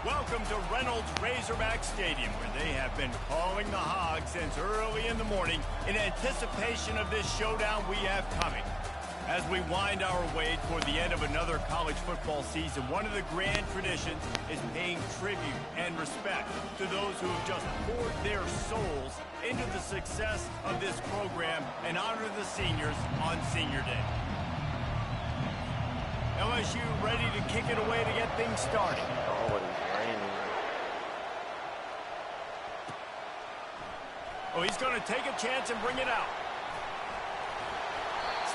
Welcome to Reynolds Razorback Stadium, where they have been calling the Hogs since early in the morning in anticipation of this showdown we have coming. As we wind our way toward the end of another college football season, one of the grand traditions is paying tribute and respect to those who have just poured their souls into the success of this program and honor the seniors on Senior Day. LSU ready to kick it away to get things started. Oh, it's raining. Oh, he's going to take a chance and bring it out.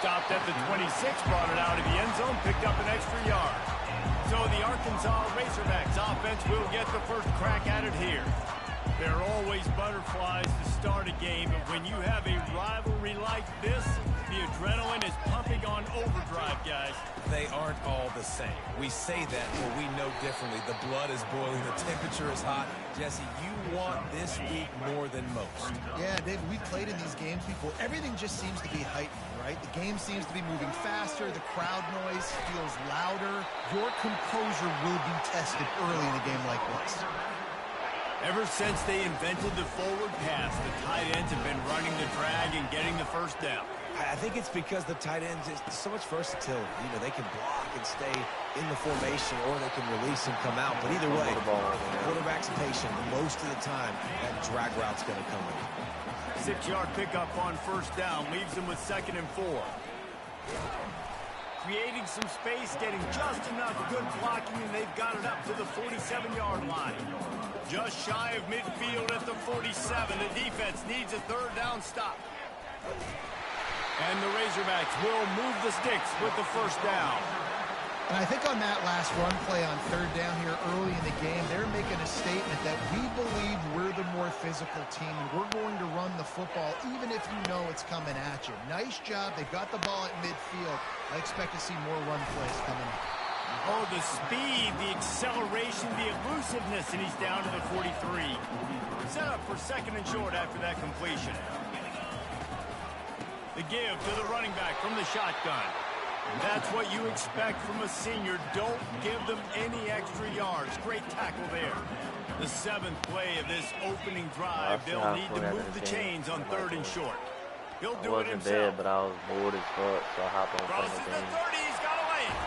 Stopped at the 26, brought it out of the end zone, picked up an extra yard. So the Arkansas Razorbacks offense will get the first crack at it here. There are always butterflies to start a game, but when you have a rivalry like this, the adrenaline is pumping on overdrive, guys. They aren't all the same. We say that, but we know differently. The blood is boiling. The temperature is hot. Jesse, you want this week more than most. Yeah, David, we played in these games before. Everything just seems to be heightened, right? The game seems to be moving faster. The crowd noise feels louder. Your composure will be tested early in a game like this. Ever since they invented the forward pass, the tight ends have been running the drag and getting the first down. I think it's because the tight ends is so much versatility. You know, they can block and stay in the formation, or they can release and come out. But either way, the quarterback's patient. Most of the time, that drag route's going to come in. 6-yard pickup on first down leaves them with 2nd and 4. Creating some space, getting just enough good blocking, and they've got it up to the 47-yard line. Just shy of midfield at the 47. The defense needs a 3rd down stop. And the Razorbacks will move the sticks with the first down. And I think on that last run play on 3rd down here early in the game, they're making a statement that we believe we're the more physical team, and we're going to run the football even if you know it's coming at you. Nice job. They've got the ball at midfield. I expect to see more run plays coming up. Oh, the speed, the acceleration, the elusiveness, and he's down to the 43. Set up for 2nd and short after that completion. The give to the running back from the shotgun. That's what you expect from a senior. Don't give them any extra yards. Great tackle there. The 7th play of this opening drive. They'll need to move the chains on 3rd and short. He'll do it himself. Bad, but I was bored as fuck, so I hopped on crosses the 30. He's got a lane.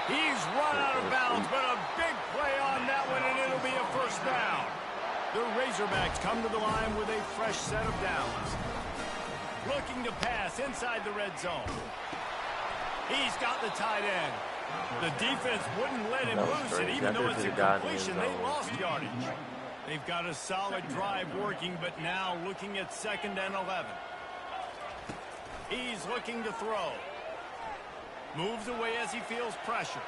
He's run out of bounds, but a big play on that one, and it'll be a first down. The Razorbacks come to the line with a fresh set of downs. Looking to pass inside the red zone. He's got the tight end. The defense wouldn't let him loose it, even though it's a completion. They lost yardage. They've got a solid drive working, but now looking at 2nd and 11. He's looking to throw. Moves away as he feels pressure.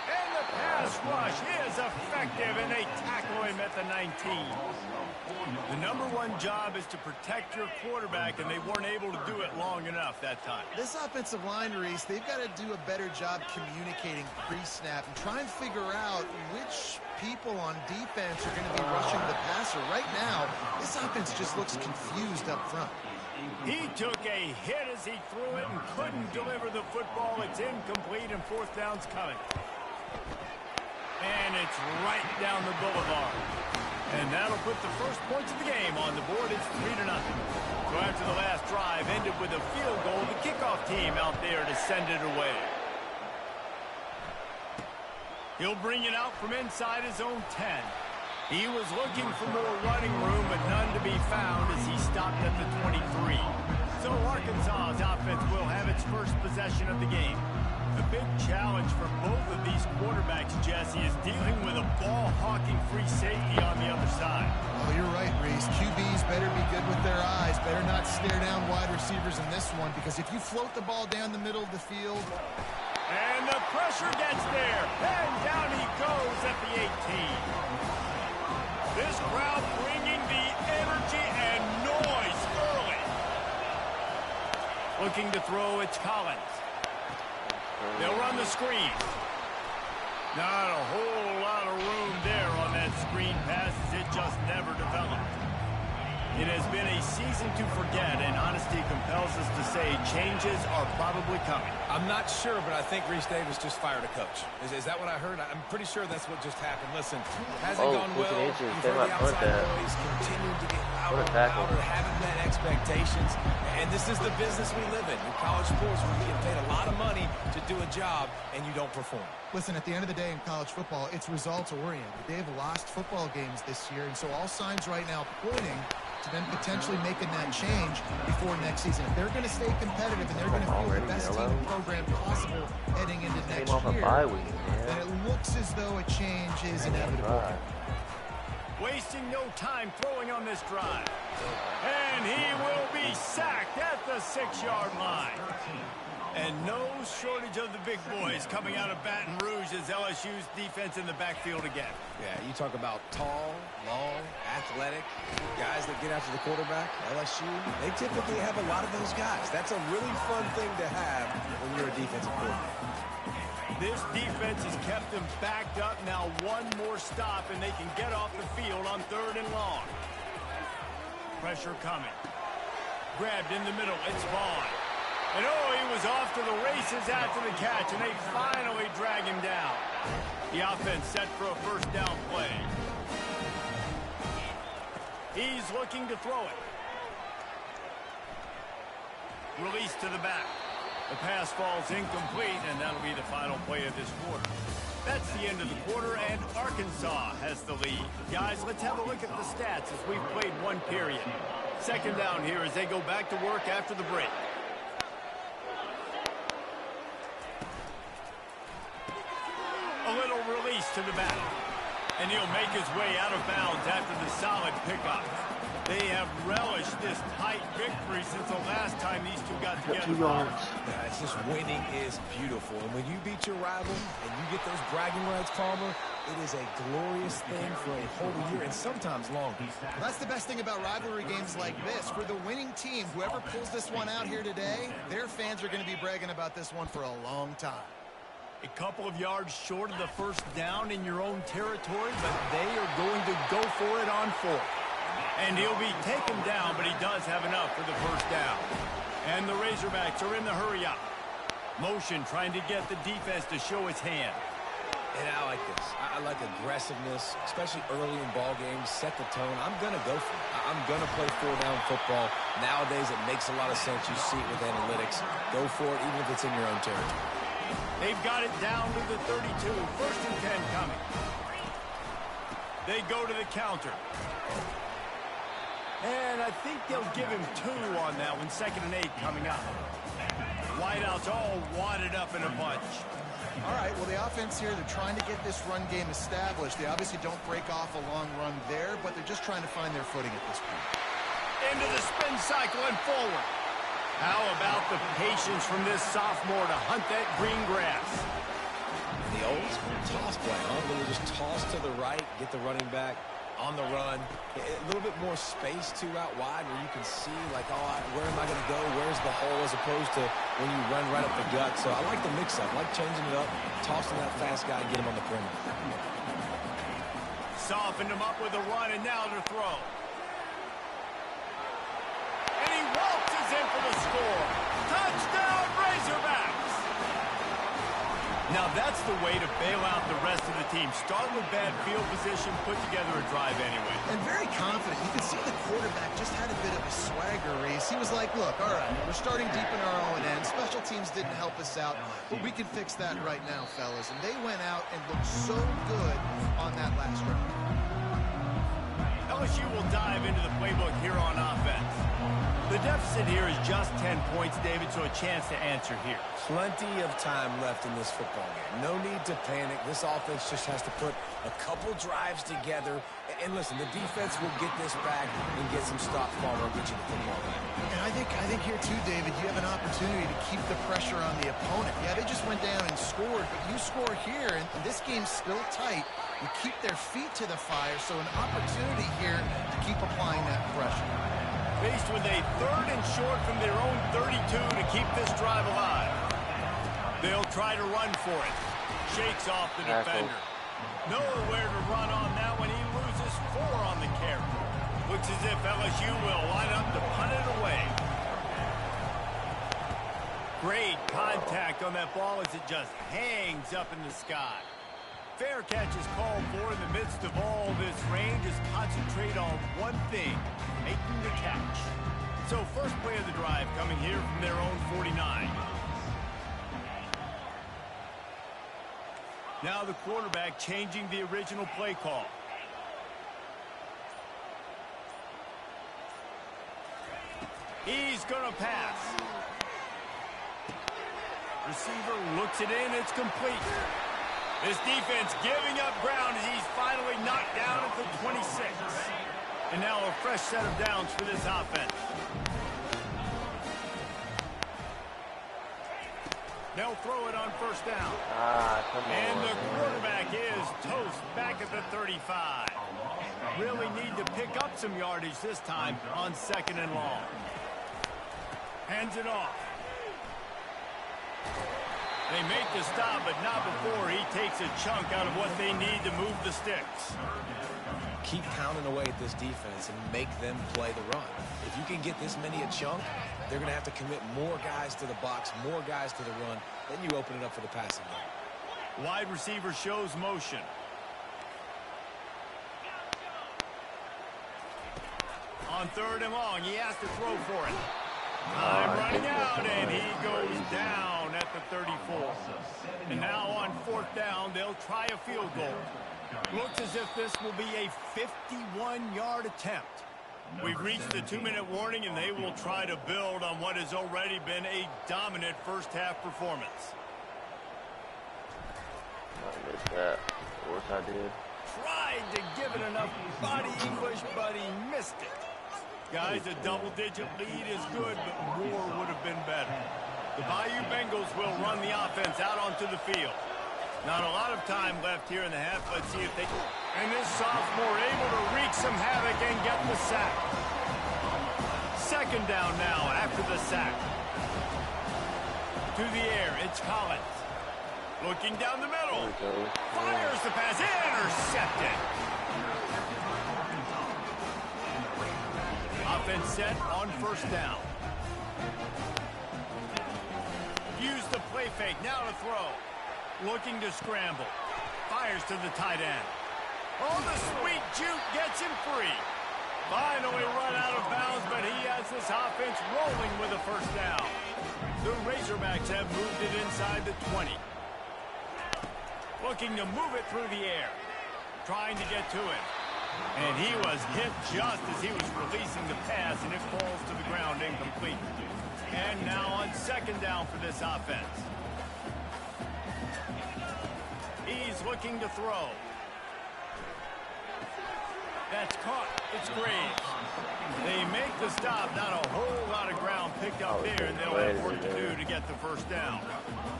And the pass rush is effective, and they tackle him at the 19. The #1 job is to protect your quarterback, and they weren't able to do it long enough that time. This offensive line, Reese, they've got to do a better job communicating pre-snap and try and figure out which people on defense are going to be rushing the passer. Right now, this offense just looks confused up front. He took a hit as he threw it and couldn't deliver the football. It's incomplete, and 4th down's coming. And it's right down the boulevard. And that'll put the first points of the game on the board. It's 3-0. So after the last drive ended with a field goal, the kickoff team out there to send it away. He'll bring it out from inside his own 10. He was looking for more running room, but none to be found as he stopped at the 23. So Arkansas's offense will have its first possession of the game. The big challenge for both of these quarterbacks, Jesse, is dealing with a ball-hawking free safety on the other side. Oh, you're right, Reese. QBs better be good with their eyes. Better not stare down wide receivers in this one, because if you float the ball down the middle of the field... And the pressure gets there. And down he goes at the 18. This crowd bringing the energy and noise early. Looking to throw, it's Collins. They'll run the screen. Not a whole lot of room there on that screen pass, as it just never developed. It has been a season to forget, and honesty compels us to say changes are probably coming. I'm not sure, but I think Reese Davis just fired a coach. Is that what I heard? I'm pretty sure that's what just happened. Listen, hasn't gone well. You've heard the outside noise continuing to get louder and louder, haven't met expectations. And this is the business we live in college sports, where you get paid a lot of money to do a job, and you don't perform. Listen, at the end of the day in college football, it's results-oriented. They have lost football games this year, and so all signs right now pointing to them potentially making that change before next season. If they're going to stay competitive and they're going to field the best team program possible heading into next year, then it looks as though a change is inevitable. Wasting no time throwing on this drive. And he will be sacked at the 6-yard line. And no shortage of the big boys coming out of Baton Rouge as LSU's defense in the backfield again. Yeah, you talk about tall, long, athletic guys that get after the quarterback. LSU, they typically have a lot of those guys. That's a really fun thing to have when you're a defensive coordinator. This defense has kept them backed up. Now one more stop, and they can get off the field on 3rd and long. Pressure coming. Grabbed in the middle. It's Vaughn. And oh, he was off to the races after the catch, and they finally drag him down. The offense set for a 1st down play. He's looking to throw it. Release to the back. The pass falls incomplete, and that'll be the final play of this quarter. That's the end of the quarter, and Arkansas has the lead. Guys, let's have a look at the stats as we've played one period. 2nd down here as they go back to work after the break. A little release to the back. And he'll make his way out of bounds after the solid pickup. They have relished this tight victory since the last time these two got together. 2 yards. Yeah, it's just winning is beautiful. And when you beat your rival and you get those bragging rights, Palmer, it is a glorious thing for a whole year and sometimes longer. That's the best thing about rivalry games like this. For the winning team, whoever pulls this one out here today, their fans are going to be bragging about this one for a long time. A couple of yards short of the 1st down in your own territory, but they are going to go for it on 4th. And he'll be taken down, but he does have enough for the 1st down. And the Razorbacks are in the hurry-up. Motion trying to get the defense to show its hand. And I like this. I like aggressiveness, especially early in ball games. Set the tone. I'm going to go for it. I'm going to play 4-down football. Nowadays, it makes a lot of sense. You see it with analytics. Go for it, even if it's in your own territory. They've got it down to the 32. 1st and 10 coming. They go to the counter. And I think they'll give him 2 on that one. 2nd and 8 coming up. Wideouts all wadded up in a bunch. All right, well, the offense here, they're trying to get this run game established. They obviously don't break off a long run there, but they're just trying to find their footing at this point. Into the spin cycle and forward. How about the patience from this sophomore to hunt that green grass? The old school toss play, huh? A little just toss to the right, get the running back on the run. A little bit more space, too, out wide where you can see, like, oh, where am I going to go? Where's the hole? As opposed to when you run right up the gut. So I like the mix-up. I like changing it up, tossing that fast guy and get him on the perimeter. Softened him up with a run, and now to throw. And he waltzes in for the score. Touchdown, Razorbacks! Now that's the way to bail out the rest of the team. Start with bad field position, put together a drive anyway. And very confident. You can see the quarterback just had a bit of a swagger, Reese. He was like, look, all right, we're starting deep in our own end. Special teams didn't help us out, but we can fix that right now, fellas. And they went out and looked so good on that last round. LSU will dive into the playbook here on offense. The deficit here is just 10 points, David, so a chance to answer here. Plenty of time left in this football game. No need to panic. This offense just has to put a couple drives together. And listen, the defense will get this back and get some stops, Palmer, and get you the football back. And I think here, too, David, you have an opportunity to keep the pressure on the opponent. Yeah, they just went down and scored, but you score here, and this game's still tight. You keep their feet to the fire, so an opportunity here to keep applying that pressure. Faced with a 3rd and short from their own 32 to keep this drive alive. They'll try to run for it. Shakes off the defender. Nowhere to run on that one. He loses 4 on the carry. Looks as if LSU will line up to punt it away. Great contact on that ball as it just hangs up in the sky. Fair catch is called for. In the midst of all this rain, just concentrate on one thing, making the catch. So first play of the drive coming here from their own 49. Now the quarterback changing the original play call. He's going to pass. Receiver looks it in. It's complete. This defense giving up ground as he's finally knocked down at the 26. And now a fresh set of downs for this offense. They'll throw it on first down. And the quarterback is toast back at the 35. Really need to pick up some yardage this time on second and long. Hands it off. They make the stop, but not before he takes a chunk out of what they need to move the sticks. Keep pounding away at this defense and make them play the run. If you can get this many a chunk, they're going to have to commit more guys to the box, more guys to the run. Then you open it up for the passing game. Wide receiver shows motion. On third and long, he has to throw for it. Time running out, and he goes down at the 34. And now on fourth down, they'll try a field goal. Looks as if this will be a 51-yard attempt. We've reached the 2-minute warning, and they will try to build on what has already been a dominant first-half performance. I missed that. Of course I did. Tried to give it enough body English, but he missed it. Guys, a double-digit lead is good, but more would have been better. The Bayou Bengals will run the offense out onto the field. Not a lot of time left here in the half. Let's see if they can. And this sophomore able to wreak some havoc and get the sack. Second down now after the sack. To the air, it's Collins. Looking down the middle. Fires the pass. Intercepted. Offense set on first down. Use the play fake. Now to throw. Looking to scramble. Fires to the tight end. Oh, the sweet juke gets him free. Finally run out of bounds, but he has this offense rolling with a first down. The Razorbacks have moved it inside the 20. Looking to move it through the air. Trying to get to it. And he was hit just as he was releasing the pass, and it falls to the ground incomplete. And now on second down for this offense. He's looking to throw. That's caught. It's Graves. They make the stop. Not a whole lot of ground picked up there, and they'll have work to do to get the first down.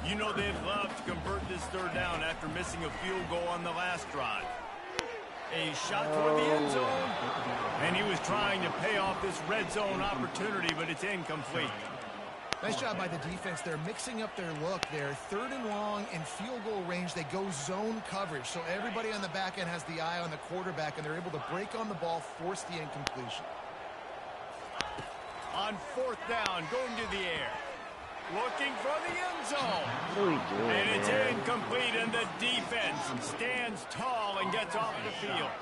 You know they'd love to convert this third down after missing a field goal on the last drive. A shot toward the end zone, and he was trying to pay off this red zone opportunity, but it's incomplete. Nice job by the defense. They're mixing up their look there. Third and long in field goal range. They go zone coverage. So everybody on the back end has the eye on the quarterback, and they're able to break on the ball, force the incompletion. On fourth down, going to the air. Looking for the end zone. What are we doing, And it's man? incomplete, and the defense stands tall and gets off the field.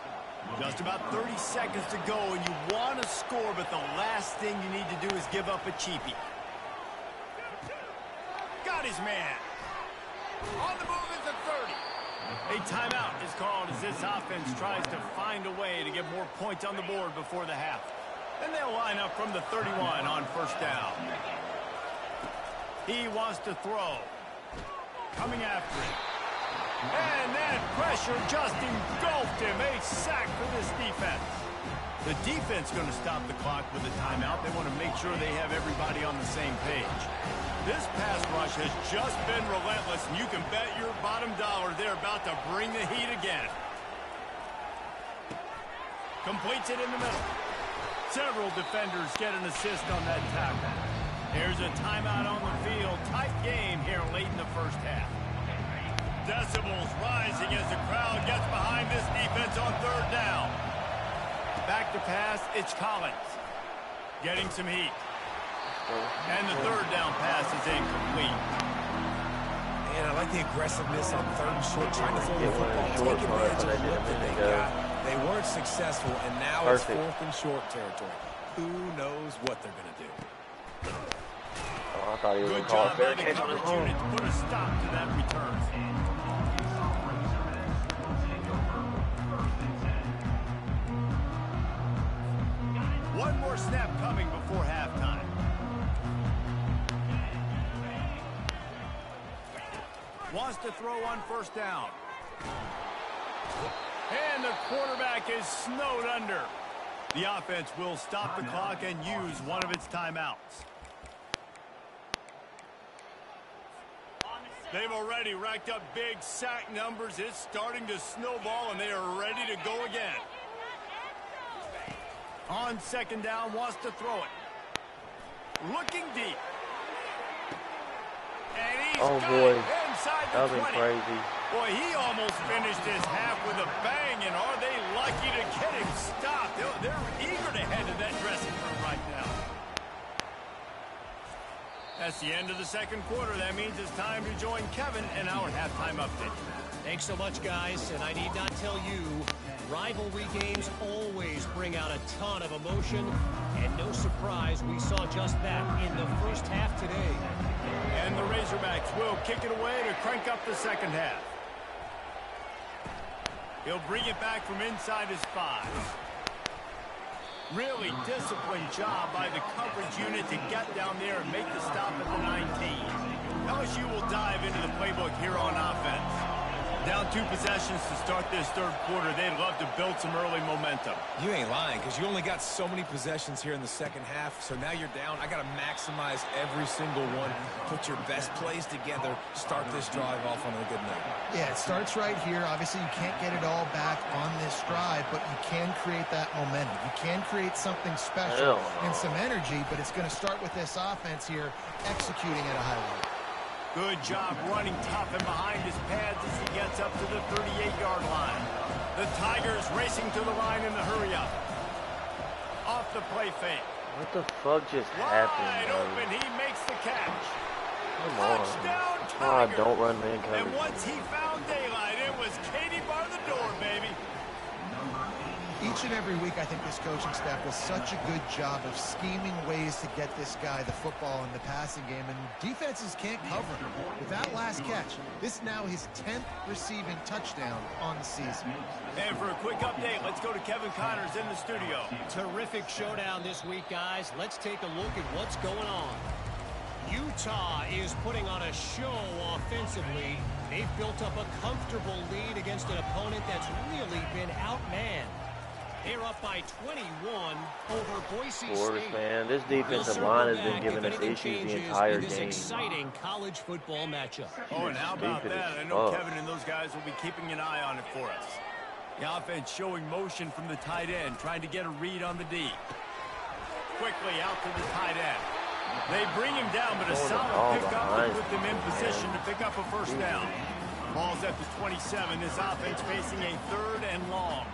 Just about 30 seconds to go, and you want to score, but the last thing you need to do is give up a cheapie. Got his man. On the move is the 30. A timeout is called as this offense tries to find a way to get more points on the board before the half. And they'll line up from the 31 on first down. He wants to throw. Coming after him. And that pressure just engulfed him. A sack for this defense. The defense going to stop the clock with a timeout. They want to make sure they have everybody on the same page. This pass rush has just been relentless, and you can bet your bottom dollar they're about to bring the heat again. Completes it in the middle. Several defenders get an assist on that tackle. Here's a timeout on the field. Tight game here late in the first half. Decibels rising as the crowd gets behind this defense on third down. Back to pass, it's Collins. Getting some heat. And the third down pass is incomplete. And I like the aggressiveness on third and short, trying to throw the football, take advantage of the look that they got. They weren't successful, and now it's 4th and short territory. Who knows what they're going to do? Oh, I thought he was Good job by the coverage unit to put a stop to that return. One more snap coming before halftime. Wants to throw on first down. And the quarterback is snowed under. The offense will stop the clock and use one of its timeouts. They've already racked up big sack numbers. It's starting to snowball, and they are ready to go again. On second down, wants to throw it. Looking deep. And he's got it inside the 20. Crazy. Boy, he almost finished his half with a bang, and are they lucky to get him stopped? They're eager to head to that dressing room right now. That's the end of the second quarter. That means it's time to join Kevin in our halftime update. Thanks so much, guys, and I need not tell you, rivalry games always bring out a ton of emotion, and no surprise we saw just that in the first half today. And the Razorbacks will kick it away to crank up the second half. He'll bring it back from inside his 5. Really disciplined job by the coverage unit to get down there and make the stop at the 19. LSU will dive into the playbook here on offense. Down 2 possessions to start this third quarter. They'd love to build some early momentum. You ain't lying, because you only got so many possessions here in the second half, so now you're down. I got to maximize every single one, put your best plays together, start this drive off on a good note. Yeah, it starts right here. Obviously, you can't get it all back on this drive, but you can create that momentum. You can create something special and some energy, but it's going to start with this offense here executing at a high level. Good job running tough and behind his pads as he gets up to the 38-yard line. The Tigers racing to the line in the hurry-up. Off the play fake. What the fuck just happened, Wide man? open, he makes the catch. Come on. Touchdown, Oh, Tigers. don't run man coverage. And once he found daylight, it was Katie bar the door, baby. Each and every week, I think this coaching staff does such a good job of scheming ways to get this guy the football in the passing game, and defenses can't cover him. With that last catch, this is now his 10th receiving touchdown on the season. And for a quick update, let's go to Kevin Connors in the studio. Terrific showdown this week, guys. Let's take a look at what's going on. Utah is putting on a show offensively. They've built up a comfortable lead against an opponent that's really been outmanned. They're up by 21 over Boise State. Man, this defensive line has been giving us issues the entire this game. Exciting college football matchup. Oh, and how about that? I know Kevin and those guys will be keeping an eye on it for us. The offense showing motion from the tight end, trying to get a read on the D. Quickly out to the tight end. They bring him down, but a solid pickup to put them in position to pick up a first down. Ball's at the 27. This offense facing a 3rd and long.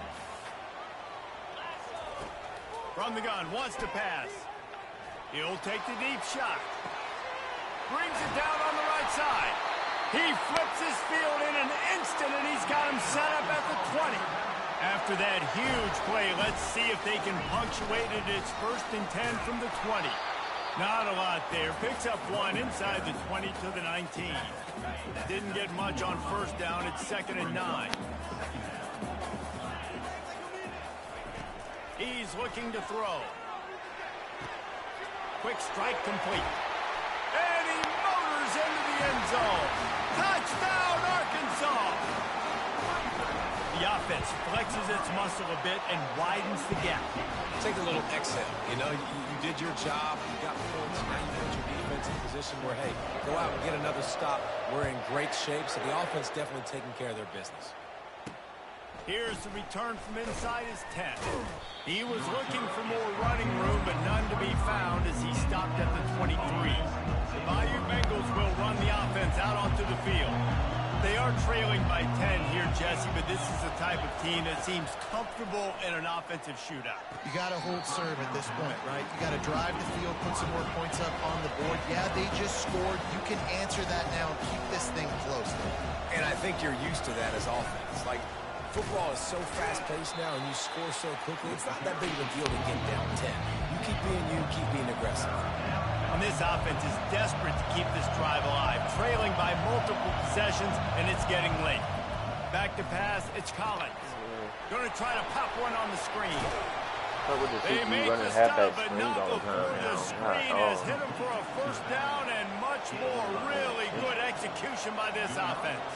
From the gun, wants to pass. He'll take the deep shot. Brings it down on the right side. He flips his field in an instant, and he's got him set up at the 20. After that huge play, let's see if they can punctuate it. It's 1st and 10 from the 20. Not a lot there. Picks up 1 inside the 20 to the 19. Didn't get much on first down. It's 2nd and 9. He's looking to throw. Quick strike complete. And he motors into the end zone. Touchdown, Arkansas! The offense flexes its muscle a bit and widens the gap. Take a little exhale. You know, you did your job. You got points. Now you put your defense in a position where, hey, go out and get another stop. We're in great shape, so the offense definitely taking care of their business. Here's the return from inside his 10. He was looking for more running room, but none to be found as he stopped at the 23. The Bayou Bengals will run the offense out onto the field. They are trailing by 10 here, Jesse, but this is the type of team that seems comfortable in an offensive shootout. You got to hold serve at this point, right? You got to drive the field, put some more points up on the board. Yeah, they just scored. You can answer that now and keep this thing close. And I think you're used to that as offense. Like, football is so fast-paced now and you score so quickly, it's not that big of a deal to get down 10. You keep being aggressive. And this offense is desperate to keep this drive alive, trailing by multiple possessions, and it's getting late. Back to pass, it's Collins. Going to try to pop one on the screen. They make the stop, but not before the screen has hit him for a first down and much more. Really good execution by this offense.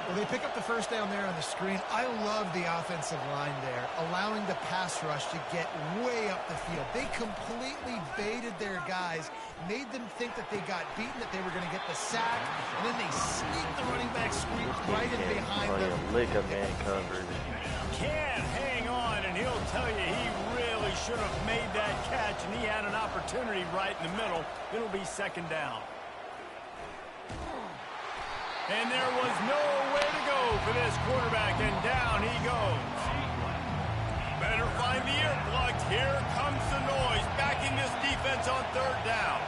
Well, they pick up the first down there on the screen. I love the offensive line there, allowing the pass rush to get way up the field. They completely baited their guys, made them think that they got beaten, that they were going to get the sack, and then they sneaked the running back screen right in behind them. Lick a man covered. Can't hang on, and he'll tell you he really should have made that catch, and he had an opportunity right in the middle. It'll be second down. And there was no way to go for this quarterback, and down he goes. Better find the earplugs. Here comes the noise, backing this defense on third down.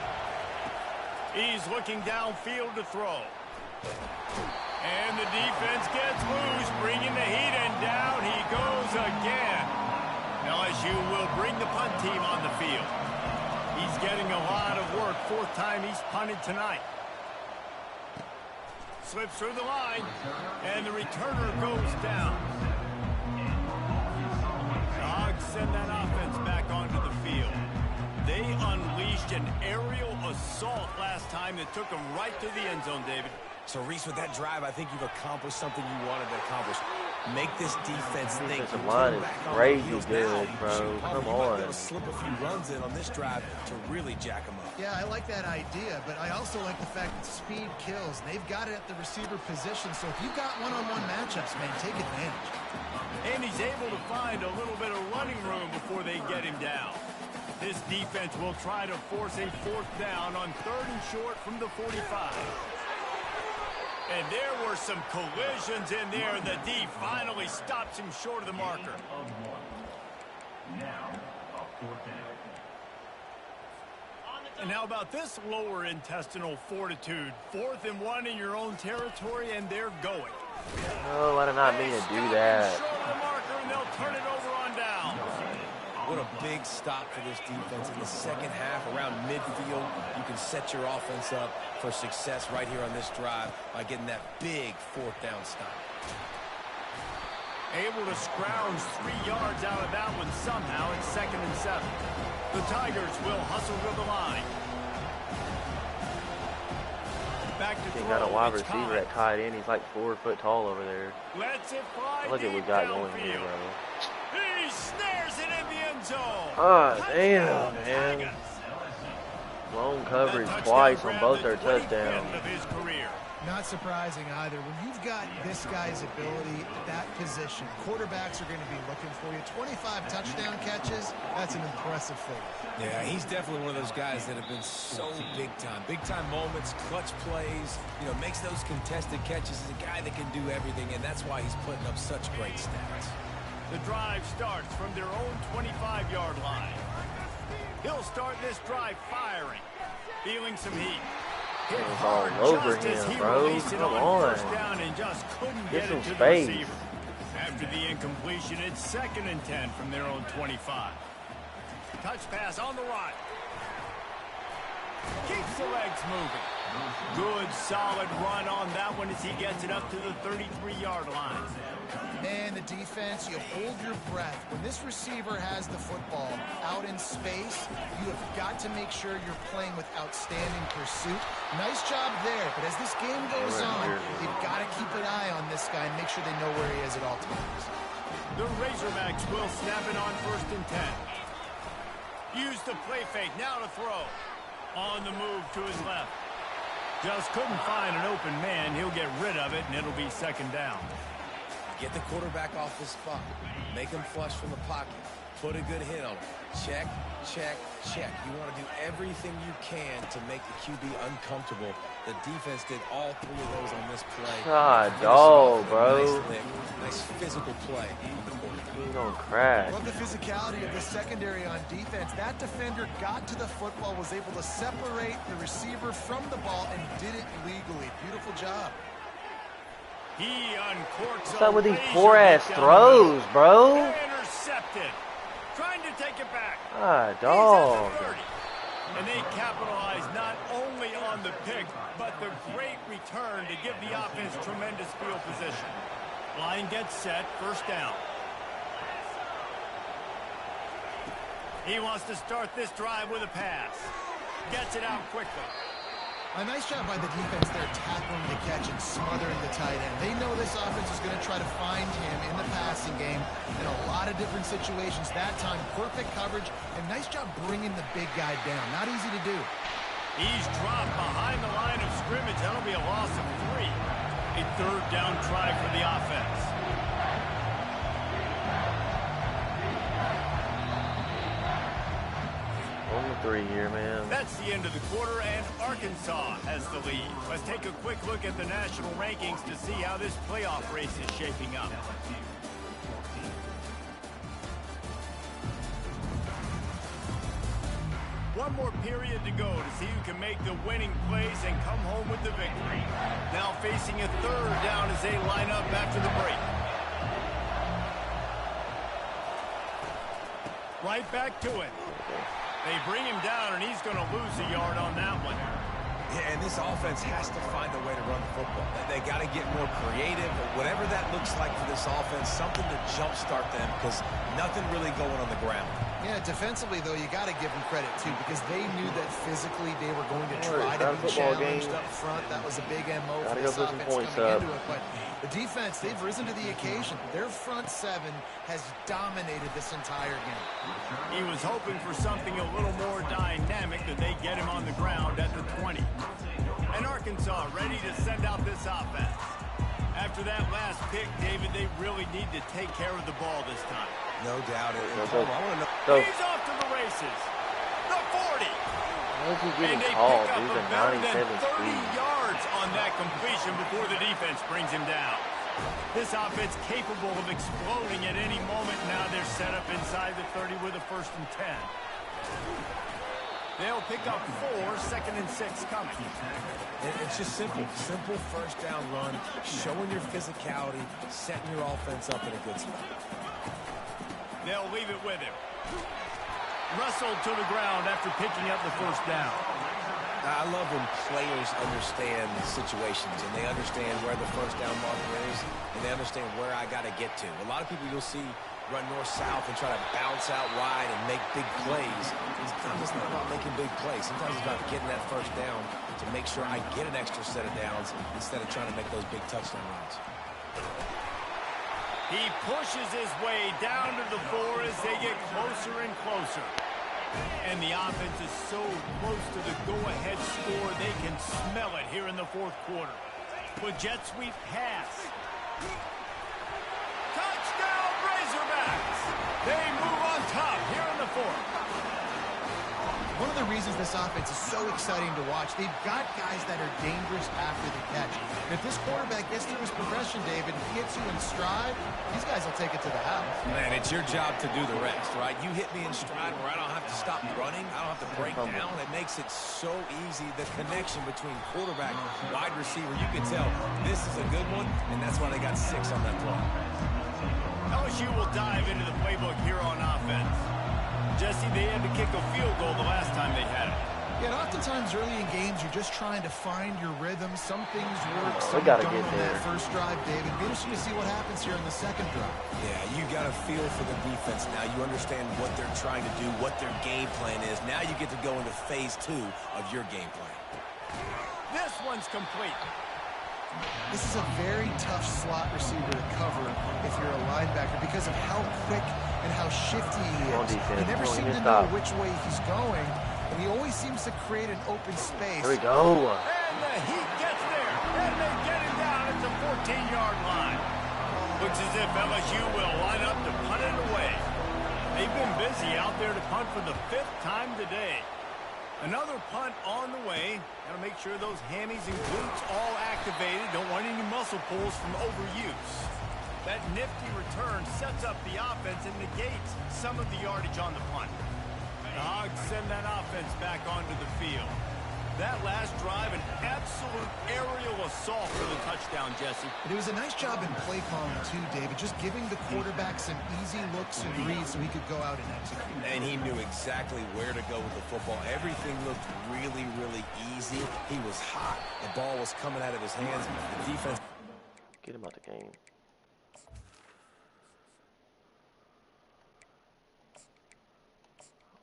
He's looking downfield to throw. And the defense gets loose, bringing the heat, and down he goes again. LSU will bring the punt team on the field. He's getting a lot of work. Fourth time he's punted tonight. Slips through the line, and the returner goes down. The Hogs send that offense back onto the field. They unleashed an aerial assault last time that took them right to the end zone, David. So, Reese, with that drive, I think you've accomplished something you wanted to accomplish. Make this defense think. Defensive line is crazy good, bro. Come on. They'll slip a few runs in on this drive to really jack them up. Yeah, I like that idea, but I also like the fact that speed kills. And they've got it at the receiver position, so if you've got one-on-one matchups, man, take advantage. And he's able to find a little bit of running room before they get him down. This defense will try to force a fourth down on third and short from the 45. And there were some collisions in there, and the D finally stops him short of the marker. And how about this lower intestinal fortitude? 4th and 1 in your own territory, and they're going. Oh, I did not mean to do that. Short of the marker, and they'll turn it over on down. What a big stop for this defense. In the second half, around midfield, you can set your offense up for success right here on this drive by getting that big fourth down stop. Able to scrounge 3 yards out of that one somehow. It's 2nd and 7. The Tigers will hustle to the line. Back to They got a wide receiver at tight end. He's like 4 foot tall over there. Lets it fly. Look at what we got going here, bro. He snares it in the end zone. Ah, damn, man. Blown coverage twice on both their touchdowns. Not surprising either. When you've got this guy's ability at that position, quarterbacks are going to be looking for you. 25 touchdown catches, that's an impressive thing. Yeah, he's definitely one of those guys that have been so big time. Big time moments, clutch plays, you know, makes those contested catches. He's a guy that can do everything, and that's why he's putting up such great stats. The drive starts from their own 25-yard line. He'll start this drive firing, feeling some heat. Hit all over him, bro. Come on. Get some space. After the incompletion, it's 2nd and 10 from their own 25. Touch pass on the right. Keeps the legs moving. Good, solid run on that one as he gets it up to the 33-yard line. Man, the defense, you hold your breath. When this receiver has the football out in space, you have got to make sure you're playing with outstanding pursuit. Nice job there, but as this game goes on, you've got to keep an eye on this guy and make sure they know where he is at all times. The Razorbacks will snap it on 1st and 10. Use the play fake, now to throw. On the move to his left. Just couldn't find an open man. He'll get rid of it, and it'll be 2nd down. Get the quarterback off the spot. Make him flush from the pocket. Put a good hit on him. Check, check, check. You want to do everything you can to make the QB uncomfortable. The defense did all 3 of those on this play. God, dog, bro. Nice physical play. He gonna crash. Love the physicality of the secondary on defense. That defender got to the football, was able to separate the receiver from the ball, and did it legally. Beautiful job. He uncorks. What's up with these poor-ass throws, bro? Intercepted. Trying to take it back. Ah, dog. And they capitalize not only on the pick, but the great return to give the offense tremendous field position. Line gets set, first down. He wants to start this drive with a pass. Gets it out quickly. A nice job by the defense there, tackling the catch and smothering the tight end. They know this offense is going to try to find him in the passing game in a lot of different situations. That time, perfect coverage, and nice job bringing the big guy down. Not easy to do. He's dropped behind the line of scrimmage. That'll be a loss of 3. A third down try for the offense. Only 3 here, man. That's the end of the quarter, and Arkansas has the lead. Let's take a quick look at the national rankings to see how this playoff race is shaping up. One more period to go to see who can make the winning plays and come home with the victory. Now facing a third down as they line up after the break. Right back to it. They bring him down, and he's going to lose a yard on that one. Yeah, and this offense has to find a way to run the football. They got to get more creative, whatever that looks like for this offense, something to jumpstart them, because nothing really going on the ground. Yeah, defensively, though, you got to give them credit, too, because they knew that physically they were going to try to be challenged up front. That was a big MO for this offense coming into it. But the defense, they've risen to the occasion. Their front 7 has dominated this entire game. He was hoping for something a little more dynamic, that they get him on the ground at the 20. And Arkansas ready to send out this offense. After that last pick, David, they really need to take care of the ball this time. No doubt. He's off to the races. The 40. How is he getting and they called? pick up He's a a better 97 than 30 speed. yards on that completion before the defense brings him down. This offense capable of exploding at any moment. Now they're set up inside the 30 with a 1st and 10. They'll pick up 4, 2nd and 6 coming. It's just simple. Simple first down run, showing your physicality, setting your offense up in a good spot. They'll leave it with him. Wrestled to the ground after picking up the 1st down. I love when players understand situations and they understand where the first down marker is and they understand where I got to get to. A lot of people you'll see run north-south and try to bounce out wide and make big plays. Sometimes it's not about making big plays. Sometimes it's about getting that first down to make sure I get an extra set of downs instead of trying to make those big touchdown runs. He pushes his way down to the 4 as they get closer and closer. And the offense is so close to the go-ahead score, they can smell it here in the 4th quarter. With jet sweep pass. Touchdown, Razorbacks! They move on top here in the 4th. One of the reasons this offense is so exciting to watch, they've got guys that are dangerous after the catch. And if this quarterback gets through his progression, David, he hits you in stride, these guys will take it to the house. Man, it's your job to do the rest, right? You hit me in stride where I don't have to stop running. I don't have to break down. It makes it so easy. The connection between quarterback and wide receiver, you can tell this is a good one, and that's why they got 6 on that play. LSU will dive into the playbook here on offense. Jesse, they had to kick a field goal the last time they had it. Yeah, and oftentimes early in games, you're just trying to find your rhythm. Some things work, We some gotta don't get on there. that first drive, David. Be interesting to see what happens here in the 2nd drive. Yeah, you got a feel for the defense now. You understand what they're trying to do, what their game plan is. Now you get to go into phase 2 of your game plan. This one's complete. This is a very tough slot receiver to cover if you're a linebacker because of how quick and how shifty he Come on, is. defense. You never Come on, seem you to stop. know which way he's going, and he always seems to create an open space. Here we go. And the Heat gets there, and they get it down at the 14-yard line. Looks as if LSU will line up to punt it away. They've been busy out there to punt for the 5th time today. Another punt on the way. Got to make sure those hammies and glutes all activated. Don't want any muscle pulls from overuse. That nifty return sets up the offense and negates some of the yardage on the punt. The Hogs send that offense back onto the field. That last drive, an absolute aerial assault for the touchdown, Jesse. And it was a nice job in play calling, too, David, just giving the quarterback some easy looks and reads so he could go out and execute. And he knew exactly where to go with the football. Everything looked really, really easy. He was hot. The ball was coming out of his hands. The defense... Get him out the game.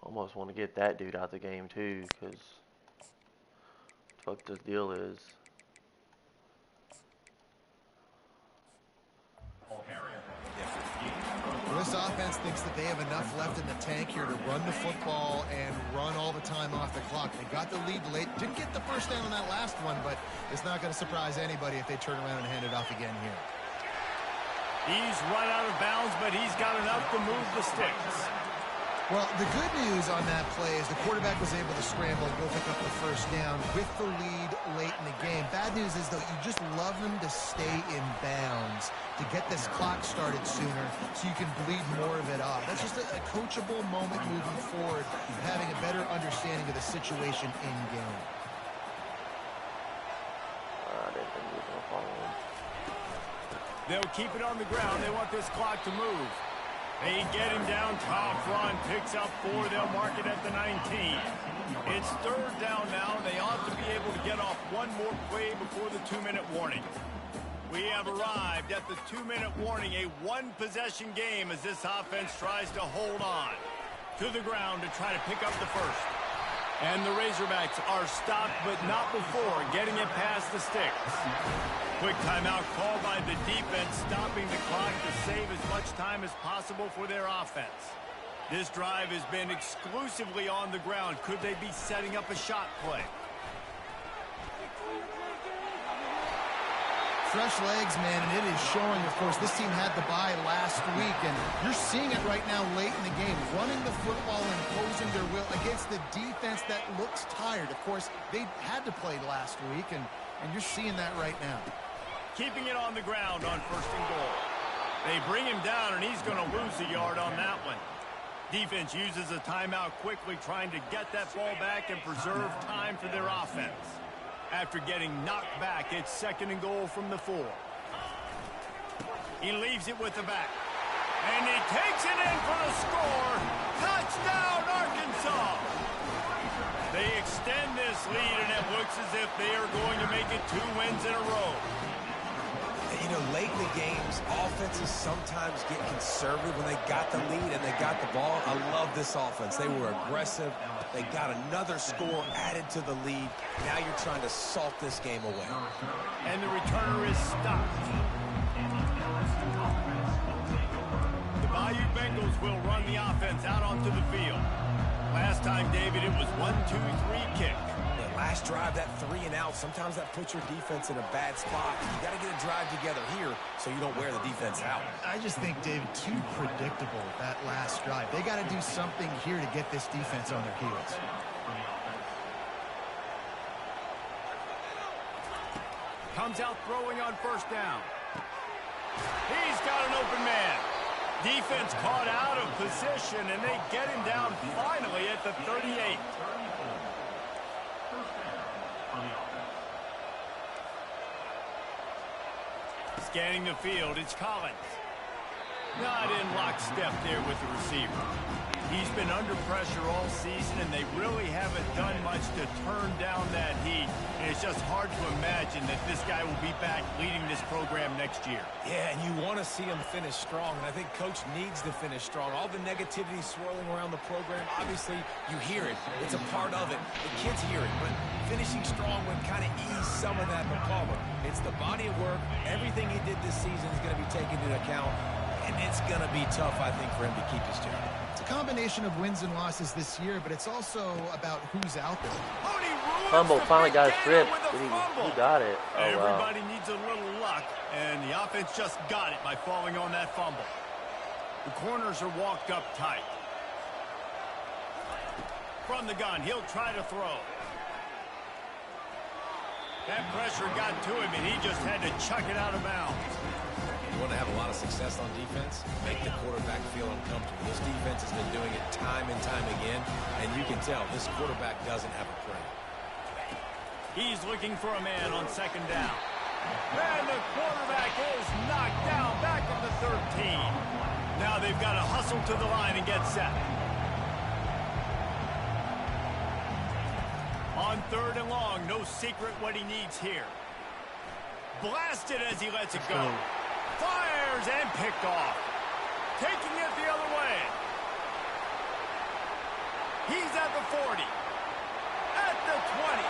Almost want to get that dude out the game, too, because... Fuck this deal is. Well, this offense thinks that they have enough left in the tank here to run the football and run all the time off the clock. They got the lead late. Didn't get the first down on that last one, but it's not going to surprise anybody if they turn around and hand it off again here. He's run out of bounds, but he's got enough to move the sticks. Well, the good news on that play is the quarterback was able to scramble and go pick up the first down with the lead late in the game. Bad news is, though, you just love them to stay in bounds to get this clock started sooner so you can bleed more of it off. That's just a coachable moment moving forward, having a better understanding of the situation in game. I didn't think he was going to follow him. They'll keep it on the ground. They want this clock to move. They get him down, top run, picks up 4, they'll mark it at the 19. It's 3rd down now, and they ought to be able to get off one more play before the 2-minute warning. We have arrived at the 2-minute warning, a one-possession game as this offense tries to hold on to the ground to try to pick up the first. And the Razorbacks are stopped, but not before getting it past the sticks. Quick timeout called by the defense, stopping the clock to save as much time as possible for their offense. This drive has been exclusively on the ground. Could they be setting up a shot play? Fresh legs, man, and it is showing, of course. This team had the bye last week, and you're seeing it right now late in the game, running the football and imposing their will against the defense that looks tired. Of course, they had to play last week, and you're seeing that right now. Keeping it on the ground on 1st and goal. They bring him down, and he's going to lose a yard on that one. Defense uses a timeout quickly, trying to get that ball back and preserve time for their offense. After getting knocked back, it's 2nd and goal from the 4. He leaves it with the back. And he takes it in for the score. Touchdown, Arkansas! They extend this lead, and it looks as if they are going to make it 2 wins in a row. You know, late in the games, offenses sometimes get conservative when they got the lead and they got the ball. I love this offense. They were aggressive. They got another score added to the lead. Now you're trying to salt this game away. And the returner is stopped. The Bayou Bengals will run the offense out onto the field. Last time, David, it was 1-2-3 kick. Last drive, that 3 and out, sometimes that puts your defense in a bad spot. You got to get a drive together here so you don't wear the defense out. I just think, David, too predictable, that last drive. They got to do something here to get this defense on their heels. Comes out throwing on 1st down. He's got an open man. Defense caught out of position, and they get him down finally at the 38. Scanning the field, it's Collins. Not in lockstep there with the receiver. He's been under pressure all season, and they really haven't done much to turn down that heat. And it's just hard to imagine that this guy will be back leading this program next year. Yeah, and you want to see him finish strong, and I think Coach needs to finish strong. All the negativity swirling around the program, obviously, you hear it. It's a part of it. The kids hear it, but finishing strong would kind of ease some of that McCullough. It's the body of work. Everything he did this season is going to be taken into account, and it's going to be tough, I think, for him to keep his job. It's a combination of wins and losses this year, but it's also about who's out there. Oh, and he fumble. Finally got it stripped. He got it. Oh, Everybody needs a little luck, and the offense just got it by falling on that fumble. The corners are walked up tight. From the gun, he'll try to throw. That pressure got to him, and he just had to chuck it out of bounds. You want to have a lot of success on defense, make the quarterback feel uncomfortable. This defense has been doing it time and time again, and you can tell this quarterback doesn't have a plan. He's looking for a man on second down. And the quarterback is knocked down back at the 13. Now they've got to hustle to the line and get set. On third and long, no secret what he needs here. Blasted as he lets it go. Fires and picked off. Taking it the other way. He's at the 40. At the 20.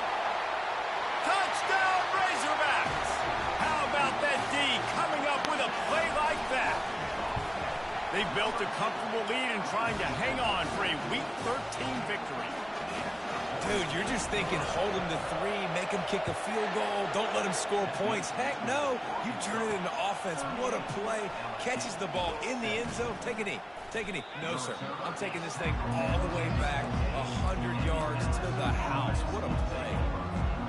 Touchdown Razorbacks. How about that D coming up with a play like that? They built a comfortable lead and trying to hang on for a Week 13 victory. Dude, you're just thinking hold him to 3, make him kick a field goal, don't let him score points. Heck no, you turn it into offense. What a play. Catches the ball in the end zone. Take a knee. Take a knee. No, sir. I'm taking this thing all the way back 100 yards to the house. What a play.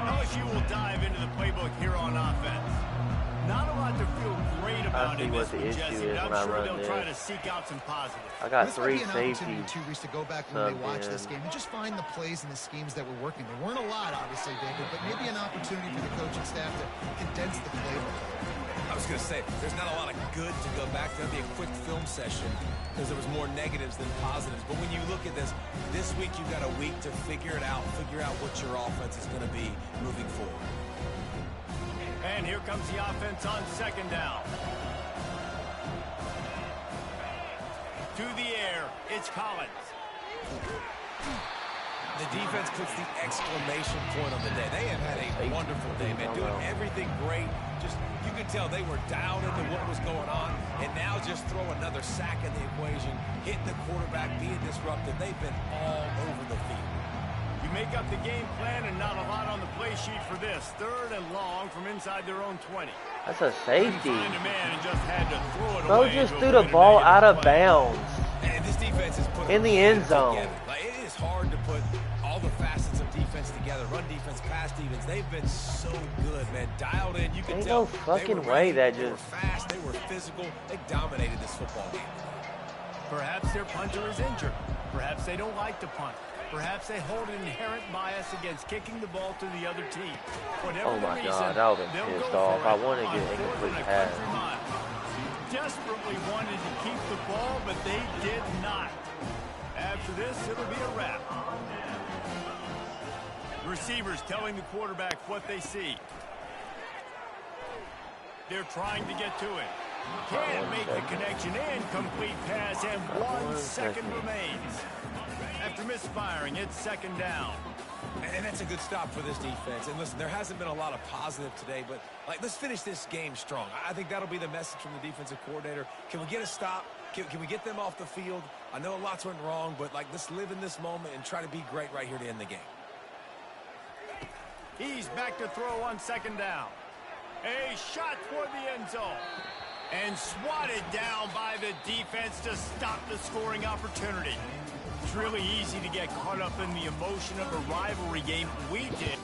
LSU will dive into the playbook here on offense. Not a lot to feel great about in this one, Jesse, but I'm sure they'll try to seek out some positives. I got this 3 might be an opportunity, safeties. too, Reese, to go back when they watch this game and just find the plays and the schemes that were working. There weren't a lot, obviously, David, but maybe an opportunity for the coaching staff to condense the playbook. I was going to say, there's not a lot of good to go back to. That'd be a quick film session because there was more negatives than positives. But when you look at this week you've got a week to figure it out, figure out what your offense is going to be moving forward. And here comes the offense on second down. To the air, it's Collins. The defense puts the exclamation point on the day. They have had a wonderful day, man. Doing everything great. Just, you could tell they were dialed into what was going on. And now just throw another sack in the equation, hitting the quarterback, being disruptive. They've been all over the field. You make up the game plan and not a lot on the play sheet for this. Third and long from inside their own 20. That's a safety. Find a man and just had to throw it Bro away. just threw the ball out of bounds. And this defense is put in the end zone. Like, it is hard to put all the facets of defense together. Run defense, pass defense. They've been so good, man. Dialed in. You can Ain't tell. no fucking they were way that they were just. fast. They were physical. They dominated this football game. Perhaps their punter is injured. Perhaps they don't like to punt. Perhaps they hold an inherent bias against kicking the ball to the other team. Whatever Oh my the reason, God, I would've been they'll pissed go off. for I it wanted to on get fourth incomplete and a pass. country mile. Desperately wanted to keep the ball, but they did not. After this, it'll be a wrap. Receivers telling the quarterback what they see. They're trying to get to it. Can't make the connection. Incomplete pass, and 1 second remains. After misfiring, it's second down. And that's a good stop for this defense. And listen, there hasn't been a lot of positive today, but like, let's finish this game strong. I think that'll be the message from the defensive coordinator. Can we get a stop? Can we get them off the field? I know lots went wrong, but like, let's live in this moment and try to be great right here to end the game. He's back to throw on second down. A shot toward the end zone. And swatted down by the defense to stop the scoring opportunity. It's really easy to get caught up in the emotion of a rivalry game. We did.